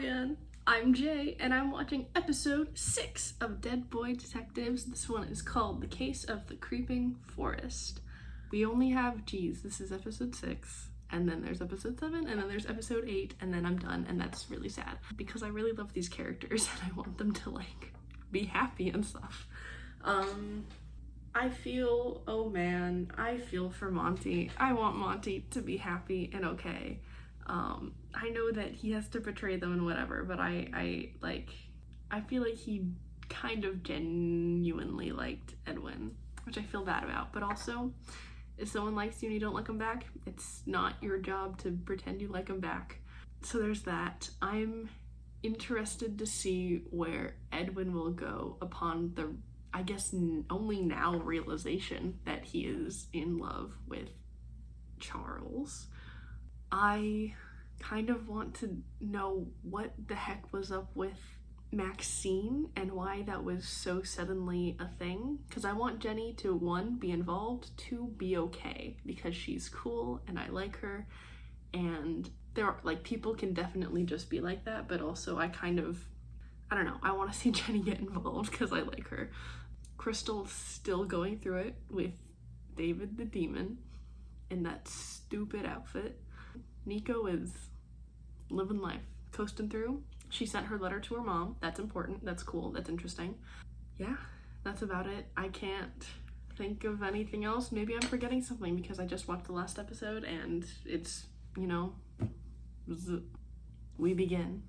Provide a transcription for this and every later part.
again. I'm Jay, and I'm watching episode 6 of Dead Boy Detectives. This one is called The Case of the Creeping Forest. We only have, this is episode 6, and then there's episode 7, and then there's episode 8, and then I'm done, and that's really sad, because I really love these characters, and I want them to, like, be happy and stuff. I feel for Monty. I want Monty to be happy and okay. I know that he has to betray them and whatever, but I feel like he kind of genuinely liked Edwin, which I feel bad about. But also, if someone likes you and you don't like them back, it's not your job to pretend you like them back. So there's that. I'm interested to see where Edwin will go upon the, I guess, only now realization that he is in love with Charles. I kind of want to know what the heck was up with Maxine and why that was so suddenly a thing, because I want Jenny to, 1, be involved, 2, be okay, because she's cool and I like her, and there are, like, people can definitely just be like that, but also I don't know, I want to see Jenny get involved because I like her. Crystal's still going through it with David the Demon in that stupid outfit. Niko is living life, coasting through. She sent her letter to her mom. That's important. That's cool. That's interesting. Yeah, that's about it. I can't think of anything else. Maybe I'm forgetting something because I just watched the last episode and it's, we begin.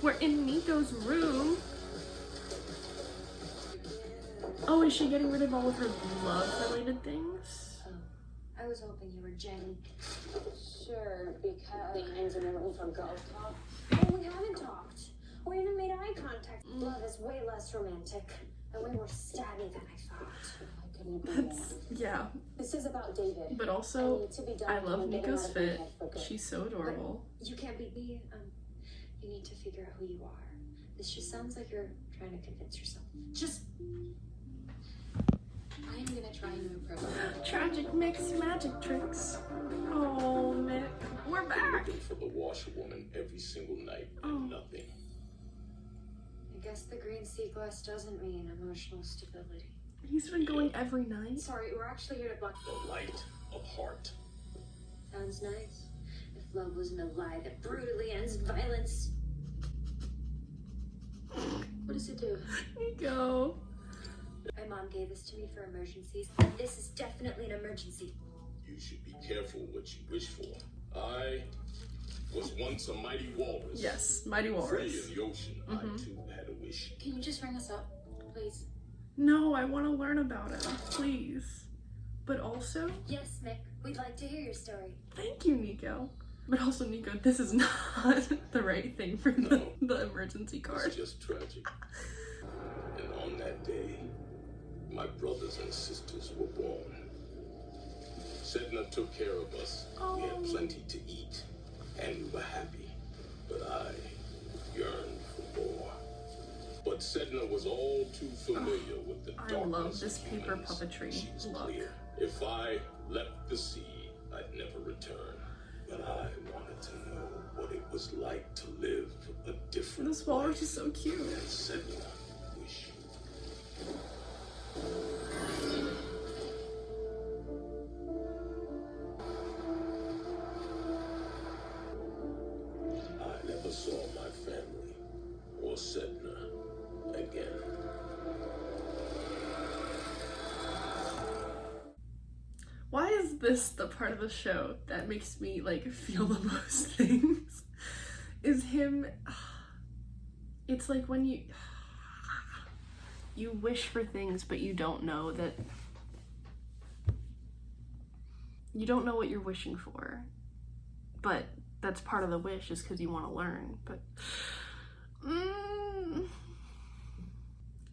We're in Niko's room. Oh, is she getting rid of all of her love-related things? I was hoping you were Jenny. Sure, because the hangs in the room for girl talk. Oh, we haven't talked. Or even made eye contact. Love is way less romantic and way more stabby than I thought. I couldn't agree more. Yeah. This is about David. But also, to be done I love and get him Niko's out of my fit. head for good. She's so adorable. But you can't beat me. You need to figure out who you are. This just sounds like you're trying to convince yourself. Just... I'm gonna try a new approach. Tragic mix magic tricks. Oh, Nick. We're back. Looking for the washerwoman every single night and nothing. I guess the green sea glass doesn't mean emotional stability. He's been going every night. Sorry, we're actually here to block. The light of heart. Sounds nice. If love wasn't a lie that brutally ends in violence. What does it do? Niko. My mom gave this to me for emergencies, and this is definitely an emergency. You should be careful what you wish for. I was once a mighty walrus. Yes, mighty walrus. Free in the ocean, I too had a wish. Can you just ring us up, please? No, I want to learn about it, please. But also... Yes, Mick, we'd like to hear your story. Thank you, Niko. But also, Niko, this is not the right thing for the emergency card. It's just tragic. And on that day, my brothers and sisters were born. Sedna took care of us. We had plenty to eat, and we were happy. But I yearned for more. But Sedna was all too familiar with the darkness. I love this of paper humans. puppetry She was look. clear. If I left the sea, I'd never return. But I wanted to know what it was like to live a different This walrus life. is so cute. And Sedna wished. I never saw my family or Sedna again. Why is this the part of the show that makes me, like, feel the most things? Is him... It's like when you wish for things, but you don't know that... You don't know what you're wishing for. But that's part of the wish, is because you want to learn. But...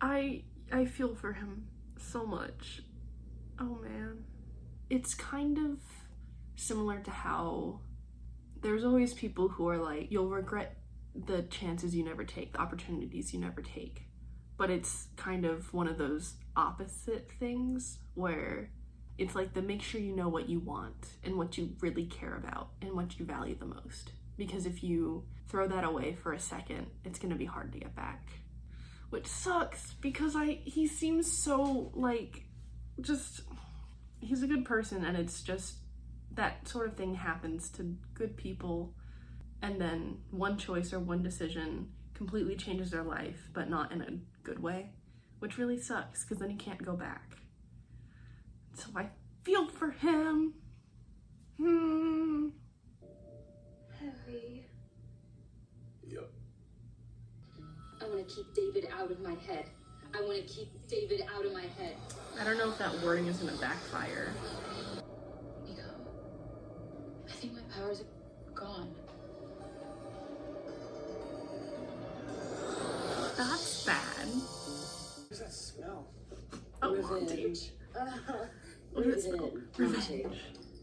I feel for him so much. Oh, man. It's kind of similar to how there's always people who are like, you'll regret the chances you never take, the opportunities you never take. But it's kind of one of those opposite things where it's like the make sure you know what you want and what you really care about and what you value the most. because if you throw that away for a second, it's gonna be hard to get back. Which sucks, because he seems so, like, just, he's a good person, and it's just, that sort of thing happens to good people, and then one choice or one decision completely changes their life, but not in a good way, which really sucks, because then he can't go back. So I feel for him. Heavy. Yep. I want to keep David out of my head. I want to keep David out of my head. I don't know if that wording is gonna backfire. Niko, I think my powers are gone. That's bad. What's that smell? Oh, Monty. Revenge. What does it smell? Revenge.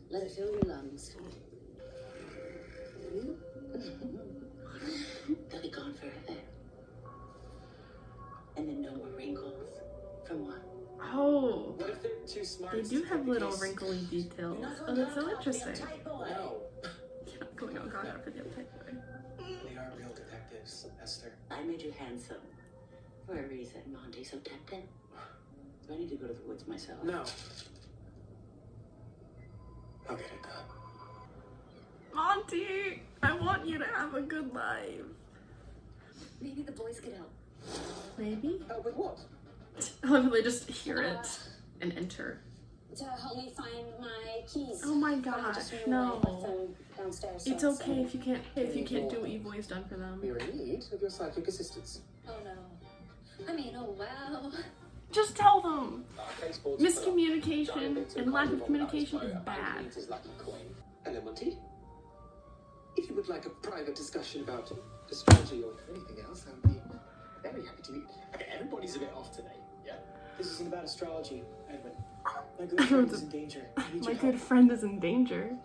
Let it fill your lungs. They'll be gone forever. And then no more wrinkles. From what? Oh, What if they're too smart? they to do take have the little case? wrinkly details. Oh, that's so interesting. No. You're not going on God out for the uptight boy. They are real detectives, Esther. I made you handsome. For a reason, Monty. So tempting. Do I need to go to the woods myself? No. I'll get it done. Monty, I want you to have a good life. Maybe the boys could help. Maybe? With what? I love how they just hear it and enter. To help me find my keys. Oh my I gosh, just knew I left no. them downstairs. It's so okay if you can't do what you've always done for them. We are in need of your psychic assistance. Oh no. I mean, oh wow. Just tell them. Miscommunication and lack of communication is bad. Hello, Monty. If you would like a private discussion about astrology or anything else, I would be very happy to meet. Okay, everybody's a bit off today, yeah? This isn't about astrology, Edwin. My good friend is in danger. I need My your good help. friend is in danger.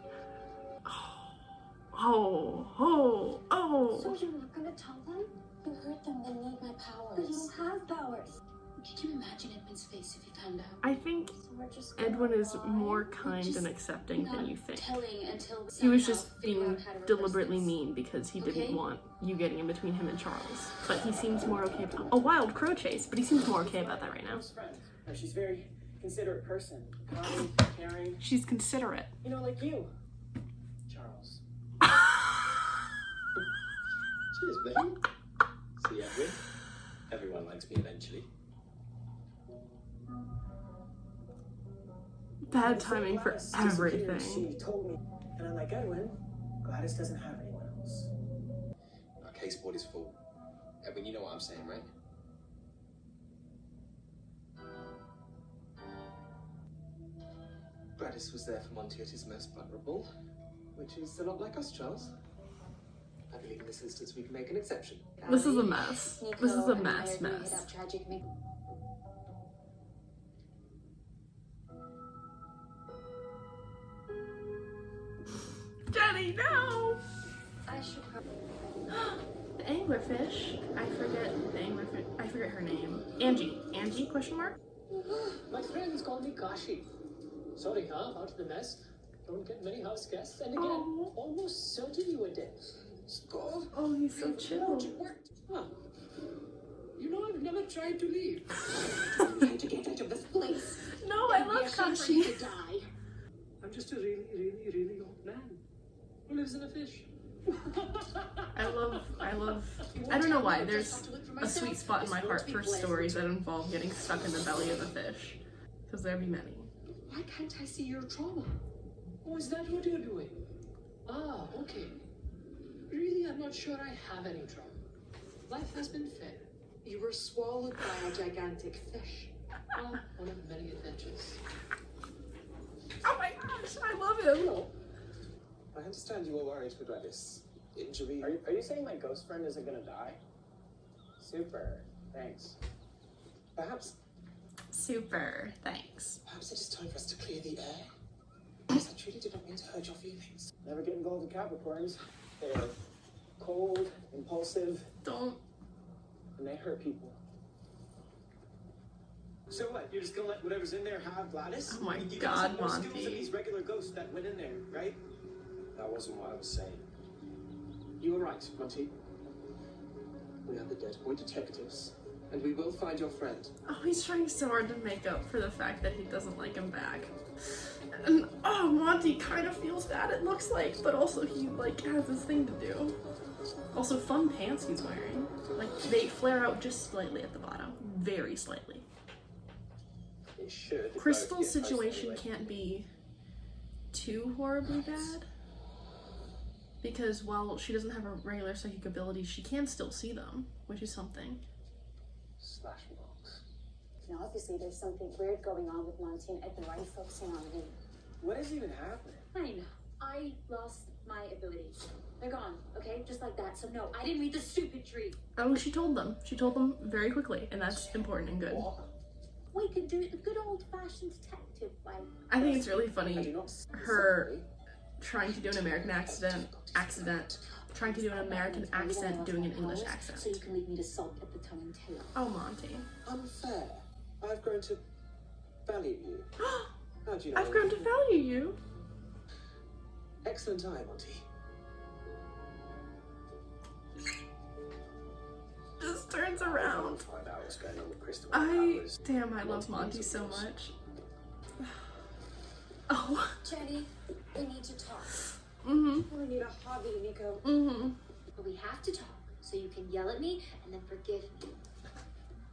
Oh. So you're not gonna tell them? You hurt them, they need my powers. But you don't have powers. Can you imagine Edwin's face if he found out? I think So we're just gonna Edwin is lie? more kind Just and accepting than Not you think. telling until we He was somehow just figure being out how to reverse deliberately this. mean because he Okay. didn't want you getting in between him and Charles. But he seems more okay about a wild crow chase, but he seems more okay about that right now. Close friend. She's a very considerate person. Kind, caring. She's considerate. You know, like you. Charles. Cheers, baby. See, Edwin. Everyone likes me eventually. Bad timing for Gladys disappeared. everything. She told me. And unlike Edwin, Gladys doesn't have anyone else. Our case board is full. Edwin, you know what I'm saying, right? Gladys was there for Monty at his most vulnerable, which is a lot like us, Charles. I believe in this instance we can make an exception. This is a mess. Niko This is a and I mess. are gonna hit up tragic make- Jenny, no! I should probably. The anglerfish. I forget her name. Angie. Angie? Question mark? My friends call me Kashi. Sorry, huh? Out of the mess. Don't get many house guests. And again, Oh. almost certain you were dead. Scold. Oh, he's so chill. Huh. You know, I've never tried to leave. I'm trying to get out of this place. No, I It'd be love a shame for Kashi. you to die. I'm just a really, really, really old man who lives in a fish. I don't know why, there's a sweet spot in my heart for stories that involve getting stuck in the belly of a fish. Because there be many. Why can't I see your trauma? Oh, is that what you're doing? Ah, okay. Really, I'm not sure I have any trauma. Life has been fair. You were swallowed by a gigantic fish. Well, one of many adventures. Oh my gosh, I love him! I understand you were worried for Gladys. Injury. Are you saying my ghost friend isn't gonna die? Super. Thanks. Perhaps Super, thanks. it is time for us to clear the air. Because I truly did not mean to hurt your feelings. Never get involved with Capricorns. They're cold, impulsive, Don't. and they hurt people. So what? You're just gonna let whatever's in there have Gladys? Oh my You guys God, have more skills than Monty. these regular ghosts that went in there, right? That wasn't what I was saying. You are right, Monty. We are the Dead Boy Detectives, and we will find your friend. Oh, he's trying so hard to make up for the fact that he doesn't like him back. And oh, Monty kind of feels bad, it looks like, but also he like has his thing to do. Also, fun pants he's wearing. Like, they flare out just slightly at the bottom. Very slightly. It should. Crystal's situation can't be too horribly bad. Because while she doesn't have a regular psychic ability, she can still see them, which is something. Slash marks. Now, obviously, there's something weird going on with Monty and Edwin. Why are you focusing on me? What is even happening? I know. I lost my abilities. They're gone, okay? Just like that. So no, I didn't read the stupid tree. Oh, she told them. She told them very quickly, and that's important and good. What? We could do it the good old-fashioned detective way. I think it's really I funny, do not her trying to do an American trying to do an American accent, doing an English So accent. you can leave me to sulk at the tongue and tail. Oh, Monty. Unfair. I've grown to value you. How do you know? I've grown to value you. Excellent eye, Monty. Just turns around. Find out what's going on with Crystal. Damn, I love Monty so much. Oh. Jenny, we need to talk. Mm-hmm. We need a hobby, Niko. Mm-hmm. But we have to talk, so you can yell at me and then forgive me.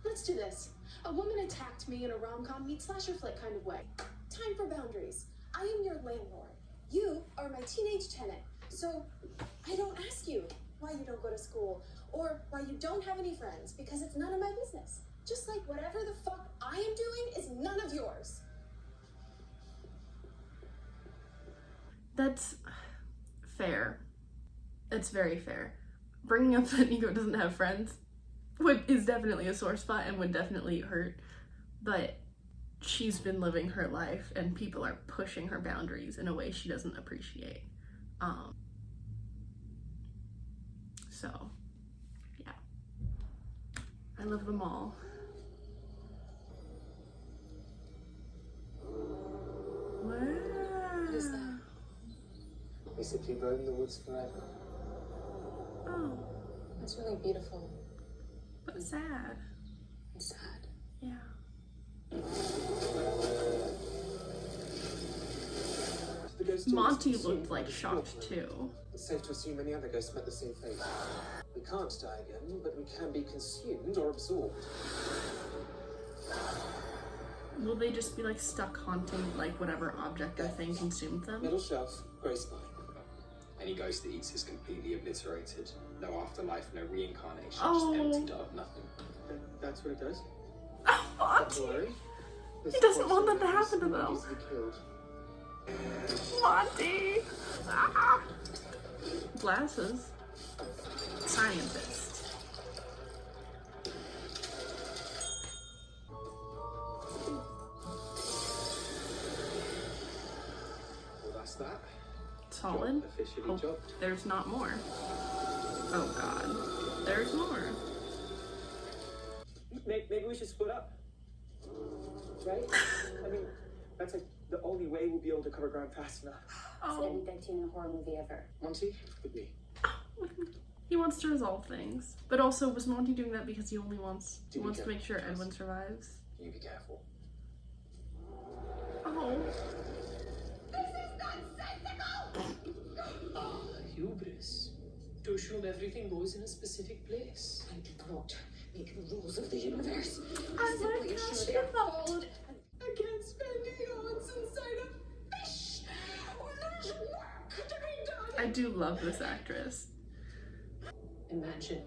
Let's do this. A woman attacked me in a rom-com meet slasher flick kind of way. Time for boundaries. I am your landlord. You are my teenage tenant. So I don't ask you why you don't go to school or why you don't have any friends, because it's none of my business. Just like whatever the fuck I am doing is none of yours. That's fair. It's very fair. Bringing up that Niko doesn't have friends is definitely a sore spot and would definitely hurt, but she's been living her life and people are pushing her boundaries in a way she doesn't appreciate. So, yeah. I love them all. Wow. What is that? Basically roam the woods forever. Oh, That's really beautiful but sad. and sad. Yeah. The ghost Monty stories looked assume like by the shocked former. too. It's safe to assume many other ghosts met the same fate. We can't die again, but we can be consumed or absorbed. Will they just be like stuck haunting like whatever object or thing consumed them? Middle shelf, grey spine. Any ghost that eats is completely obliterated. No afterlife, no reincarnation, Oh. just emptied out of nothing. That's what it does. Oh, Don't Monty! worry. He doesn't want that to happen to them. Easily killed. Monty! Ah. Glasses. Scientist. Well, that's that. Solid. Job officially Hope jobbed. there's not more. Oh god. There's more. Maybe we should split up. Right? I mean, that's like the only way we'll be able to cover ground fast enough. It's every Oh. 13 horror movie ever. Monty, with me. He wants to resolve things. But also, was Monty doing that because he only wants Do be to careful, make sure Jess. Edwin survives? You be careful. Oh. Hubris. To assume everything goes in a specific place. I did not make the rules of the universe. I simply like ensure that they are shit. followed. I can't spend eons inside a fish when there's work to be done. I do love this actress. Imagine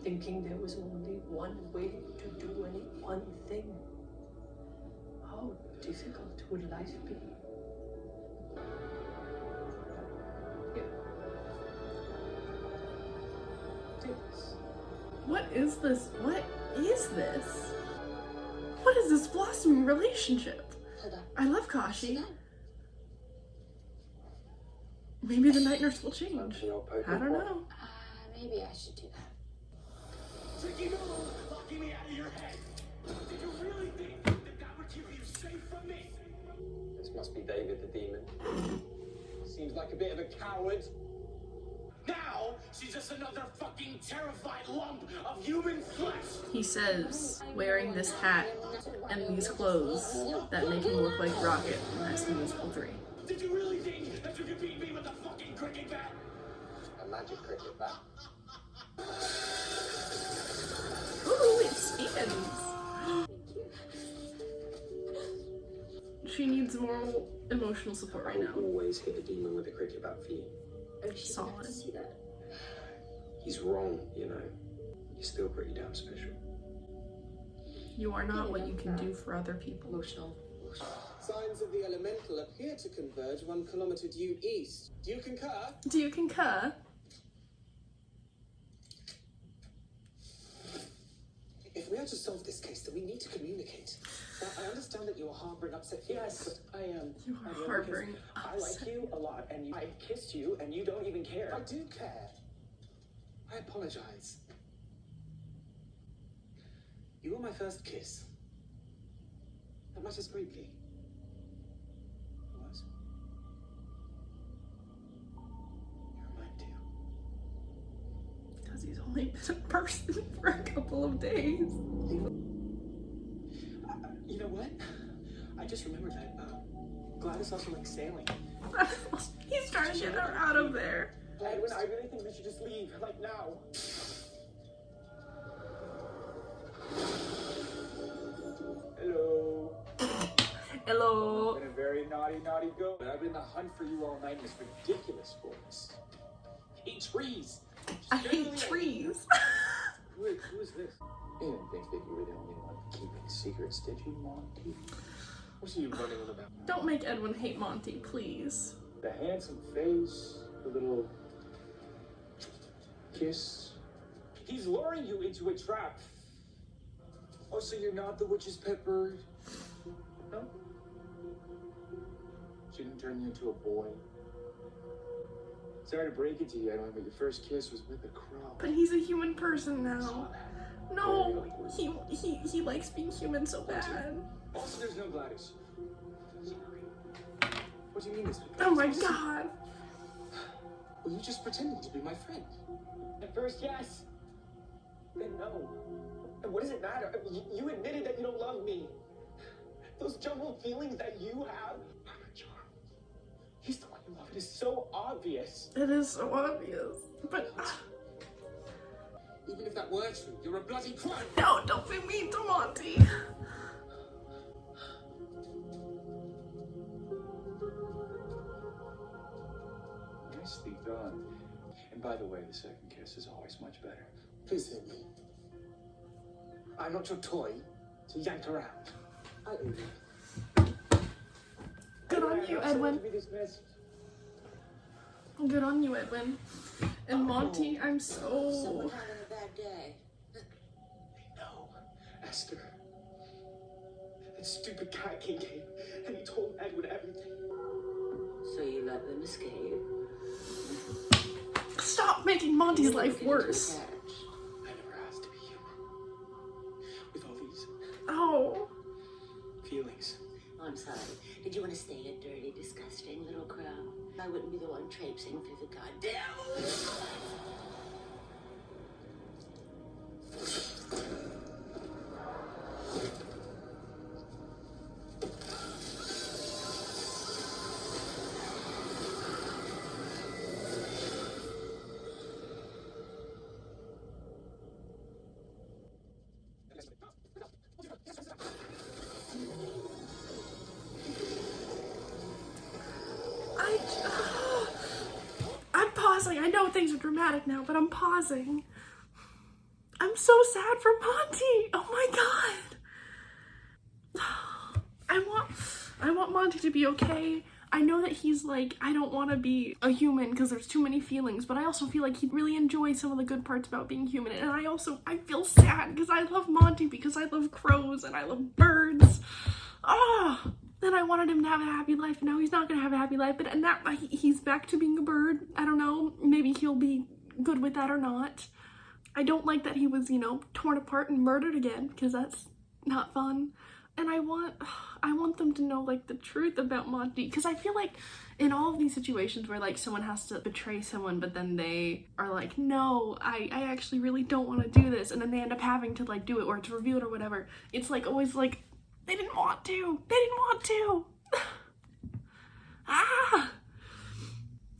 thinking there was only one way to do any one thing. How difficult would life be? Here. Take this. What is this? What is this? What is this blossoming relationship? Hold on. I love Kashi. Maybe the night nurse will change. I don't know. Maybe I should do that. Tricky move, locking me out of your head. Did you really think that would keep you safe from me? This must be David the demon. Seems like a bit of a coward. Now She's just another fucking terrified lump of human flesh. He says, wearing this hat and these clothes that make him look like Rocket in High School Musical 3. Did you really think that you could beat me with a fucking cricket bat? A magic cricket bat. Ooh, it spins! She needs more emotional support right now. Always hit a demon with a cricket bat for you. Solid. See that? He's wrong, you know. You're still pretty damn special. You are not what you can do for other people. Emotional. Signs of the elemental appear to converge 1 kilometer due east. Do you concur? Do you concur? If we are to solve this case, then we need to communicate. Now, I understand that you are harboring upset feelings. Yes, I am. You are harboring I like you a lot, and I kissed you, and you don't even care. I do care. I apologize. You were my first kiss. That matters greatly. It was. You're mine too. Because he's only been a person for a couple of days. You know what? I just remembered that Gladys also likes sailing. He's trying to get her out of there. Edwin, I really think we should just leave, like now. Hello. Hello. Been a very naughty go. I've been on the hunt for you all night. It's ridiculous, boys. Hate trees. I hate trees. Who is this? You didn't think that you were the only one keeping secrets, did you, Monty? What's he running on about? Don't make Edwin hate Monty, please. The handsome face, the little kiss. He's luring you into a trap. Oh, so you're not the witch's pet bird? No? She didn't turn you into a boy. Sorry to break it to you, Edwin, but your first kiss was with a crow. But he's a human person now. No, he likes being human so bad. Also, there's no Gladys. Sorry. What do you mean this? Oh my god. Were you just pretending to be my friend? At first, yes. Then no. And what does it matter? You admitted that you don't love me. Those jumbled feelings that you have. He's the one you love. It is so obvious. It is so obvious. But Even if that were true, you're a bloody crime. no, don't be mean to Monty. Nicely done. And by the way, the second kiss is always much better. Please hear me. I'm not your toy to yank around. I owe you. Good on you, Edwin. Good on you, Edwin. And Monty, I'm so... Someone having a bad day. No, Esther. That stupid cat king came and he told Edwin everything. So you let them escape? Stop making Monty's life worse. I never asked to be human. With all these Oh. feelings. I'm sorry. Did you want to stay a dirty, disgusting little crow? I wouldn't be the one traipsing through the goddamn... I'm pausing. I know things are dramatic now, but I'm pausing. I'm so sad for Monty. Oh my god. I want Monty to be okay. I know that he's like, I don't want to be a human because there's too many feelings, but I also feel like he'd really enjoy some of the good parts about being human. And I feel sad because I love Monty because I love crows and I love birds. And I wanted him to have a happy life. Now he's not gonna have a happy life, but now he's back to being a bird. I don't know, maybe he'll be good with that or not. I don't like that he was, torn apart and murdered again, because that's not fun. And I want them to know like the truth about Monty, because I feel like in all of these situations where like someone has to betray someone but then they are like, no, I actually really don't want to do this, and then they end up having to like do it, or it's revealed or whatever, it's like always like they didn't want to.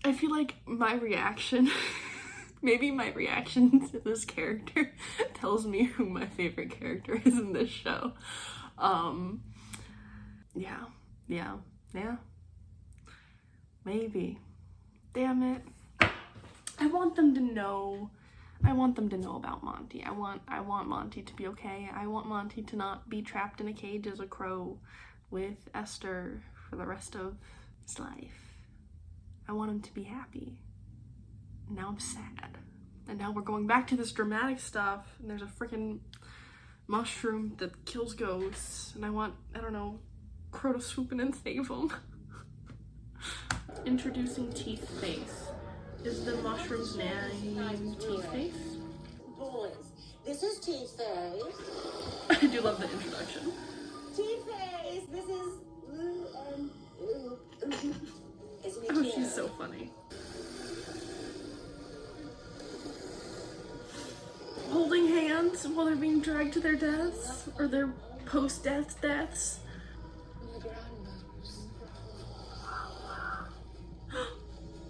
I feel like my reaction maybe my reaction to this character tells me who my favorite character is in this show. Yeah. Maybe. Damn it. I want them to know about Monty. I want Monty to be okay. I want Monty to not be trapped in a cage as a crow with Esther for the rest of his life. I want him to be happy. Now I'm sad. And now we're going back to this dramatic stuff, and there's a freaking mushroom that kills ghosts, and I don't know, Crow to swoop in and save them. Introducing Teeth Face. Is the mushroom's name Teeth Face? Boys, this is Teeth Face. I do love the introduction. Teeth Face, this is Isn't it Oh, cute? she's so funny. Holding hands while they're being dragged to their deaths, or their post-death deaths.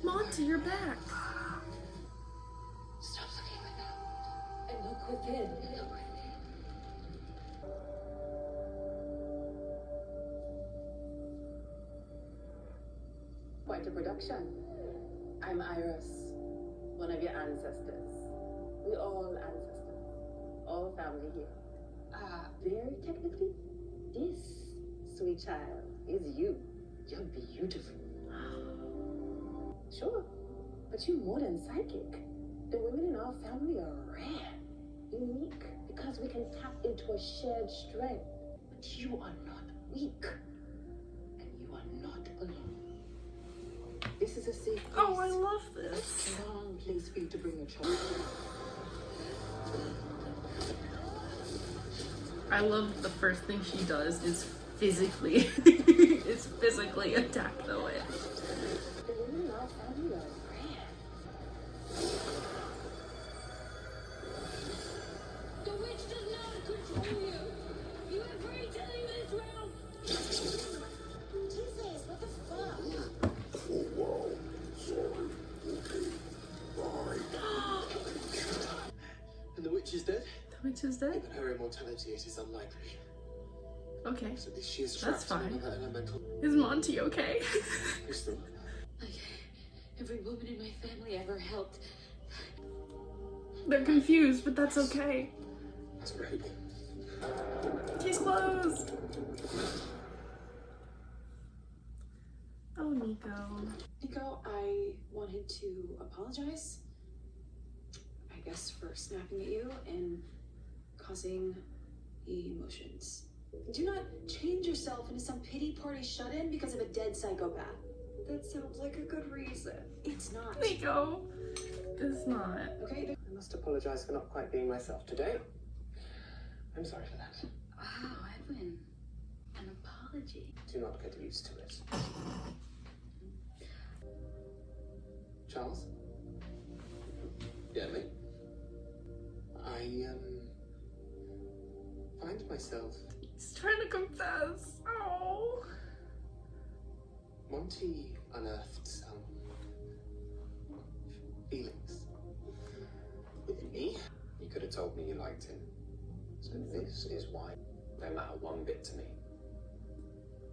Monty, you're back. Stop looking without and look within. Quite a production. I'm Iris, one of your ancestors. We all ancestors, all family here. Very technically, this sweet child is you. You're beautiful. Sure, but you're more than psychic. The women in our family are rare, unique, because we can tap into a shared strength. But you are not weak, and you are not alone. This is a safe place. Oh, I love this. A strong place for you to bring your child. I love the first thing she does is physically attack the witch. The women in our family are rare. The witch does not control you. You have free to leave this realm. Teeth-Face, what the fuck? Oh, wow. Sorry. Okay. Bye. And the witch is dead? The witch is dead? Given her immortality, it is unlikely. Okay. So this she is That's trapped fine. in an elemental Is Monty okay? crystal. Like every woman in my family ever helped. They're confused, but that's okay. That's great. Case closed! Oh, Niko, I wanted to apologize. I guess for snapping at you and causing emotions. Do not change yourself into some pity party shut-in because of a dead psychopath. That sounds like a good reason. It's not. Niko! It's not. Okay? I must apologize for not quite being myself today. I'm sorry for that. Wow, Edwin. An apology. Do not get used to it. Charles? Yeah, me? I, find myself... He's trying to confess. Oh. Monty unearthed some... feelings. With me. You could have told me you liked him. So this is why they matter one bit to me.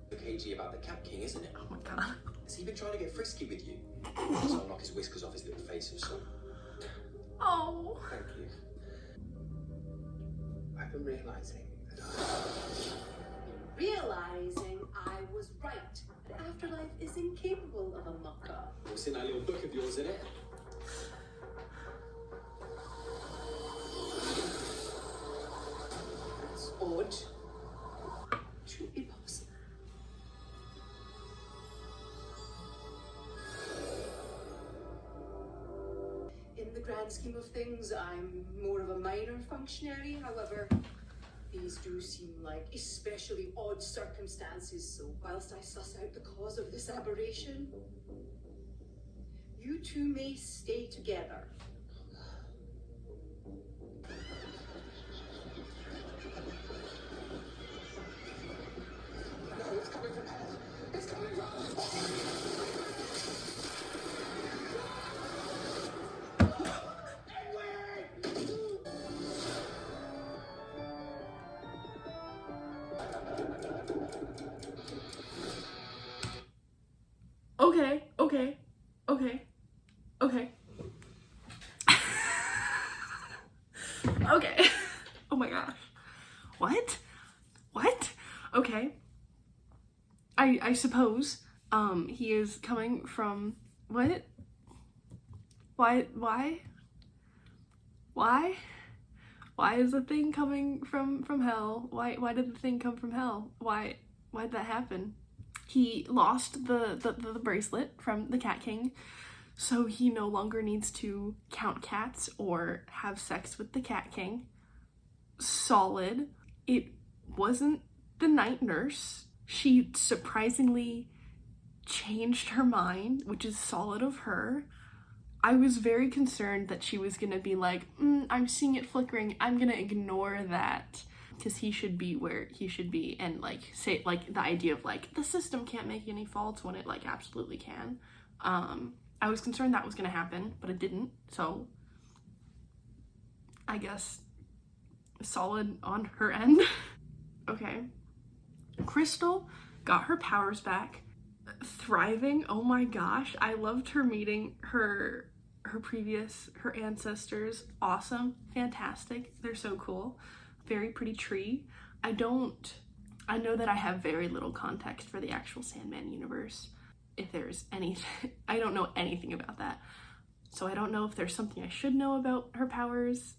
The KG about the Cat King, isn't it? Oh my god. Has he been trying to get frisky with you? So I'll knock his whiskers off his little face of salt. Oh. Thank you. I've been realizing that Realizing I was right. The afterlife is incapable of a muck-up. What's in that little book of yours, in it? it's odd. Should be possible. In the grand scheme of things, I'm more of a minor functionary. However, These do seem like especially odd circumstances, so whilst I suss out the cause of this aberration, you two may stay together. No, it's coming from hell. It's coming from Okay. Okay. Oh my gosh. What? Okay. I suppose, he is coming from, what? Why? Why is the thing coming from hell? Why did the thing come from hell? Why'd that happen? He lost the bracelet from the Cat King, so he no longer needs to count cats or have sex with the Cat King. Solid. It wasn't the night nurse. She surprisingly changed her mind, which is solid of her. I was very concerned that she was gonna be like, I'm seeing it flickering, I'm gonna ignore that, because he should be where he should be, and like say like the idea of like the system can't make any faults when it like absolutely can. I was concerned that was gonna happen, but it didn't, so I guess solid on her end. Okay. Crystal got her powers back. Thriving. Oh my gosh. I loved her meeting her ancestors. Awesome. Fantastic. They're so cool. Very pretty tree. I know that I have very little context for the actual Sandman universe. If there's anything, I don't know anything about that. So I don't know if there's something I should know about her powers.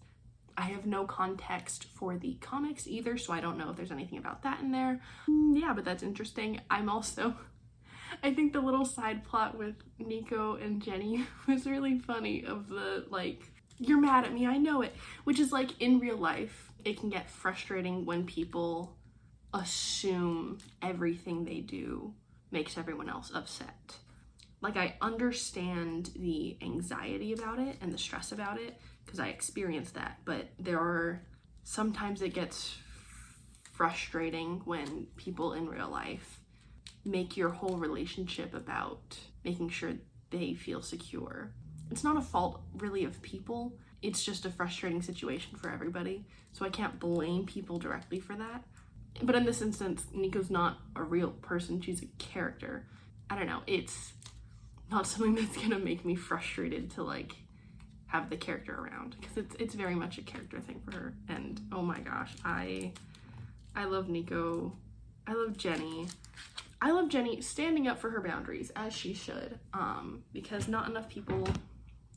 I have no context for the comics either, so I don't know if there's anything about that in there. Yeah, but that's interesting. I think the little side plot with Niko and Jenny was really funny, of the like, you're mad at me, I know it, which is like in real life, it can get frustrating when people assume everything they do makes everyone else upset. Like, I understand the anxiety about it and the stress about it, because I experienced that, but sometimes it gets frustrating when people in real life make your whole relationship about making sure they feel secure. It's not a fault really of people, it's just a frustrating situation for everybody, so I can't blame people directly for that. But in this instance, Niko's not a real person, she's a character. I don't know, it's not something that's gonna make me frustrated to like have the character around, because it's very much a character thing for her. And oh my gosh, I love Niko. I love Jenny. I love Jenny standing up for her boundaries, as she should, because not enough people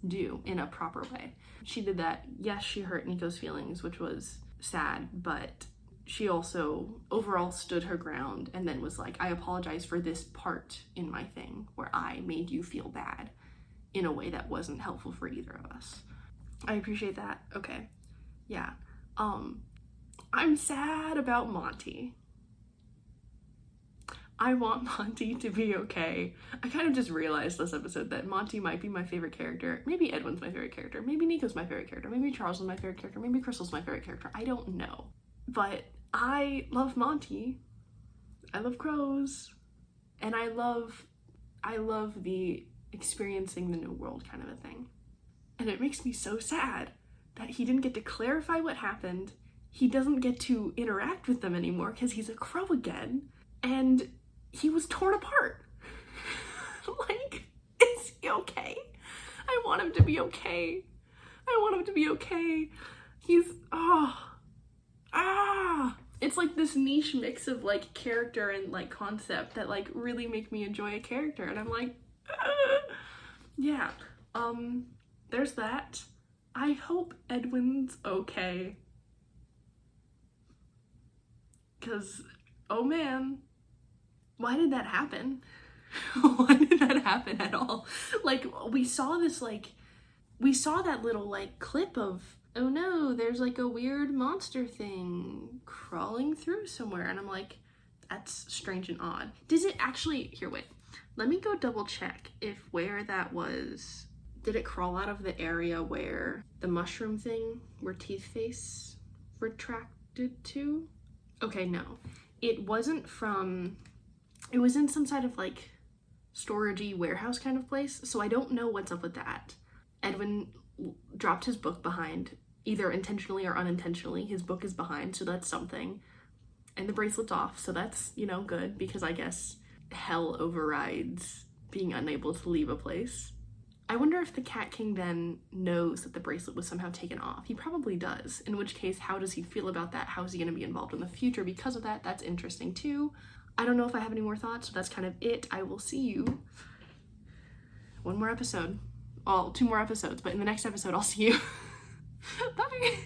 do in a proper way. She did that. Yes, she hurt Niko's feelings, which was sad, but she also overall stood her ground and then was like, I apologize for this part in my thing where I made you feel bad in a way that wasn't helpful for either of us. I appreciate that. Okay. Yeah. I'm sad about Monty. I want Monty to be okay. I kind of just realized this episode that Monty might be my favorite character. Maybe Edwin's my favorite character. Maybe Niko's my favorite character. Maybe Charles is my favorite character. Maybe Crystal's my favorite character. I don't know. But I love Monty. I love crows. And I love the experiencing the new world kind of a thing. And it makes me so sad that he didn't get to clarify what happened. He doesn't get to interact with them anymore because he's a crow again. And he was torn apart. Like, is he okay? I want him to be okay. I want him to be okay. He's, it's like this niche mix of like character and like concept that like really make me enjoy a character. And I'm like, yeah, there's that. I hope Edwin's okay. 'Cause, oh man, why did that happen? Why did that happen at all? Like, we saw that little like clip of oh no, there's like a weird monster thing crawling through somewhere. And I'm like, that's strange and odd. Does it actually, here, wait. Let me go double check if where that was, did it crawl out of the area where the mushroom thing, where Teeth Face retracted to? Okay, no. It wasn't from, it was in some sort of like storagey warehouse kind of place, so I don't know what's up with that. Edwin dropped his book behind, either intentionally or unintentionally. His book is behind, so that's something. And the bracelet's off, so that's, you know, good, because I guess hell overrides being unable to leave a place. I wonder if the Cat King then knows that the bracelet was somehow taken off. He probably does, in which case, how does he feel about that? How is he going to be involved in the future because of that? That's interesting too. I don't know if I have any more thoughts, so that's kind of it. I will see you one more episode. Well, 2 more episodes, but in the next episode, I'll see you. Bye!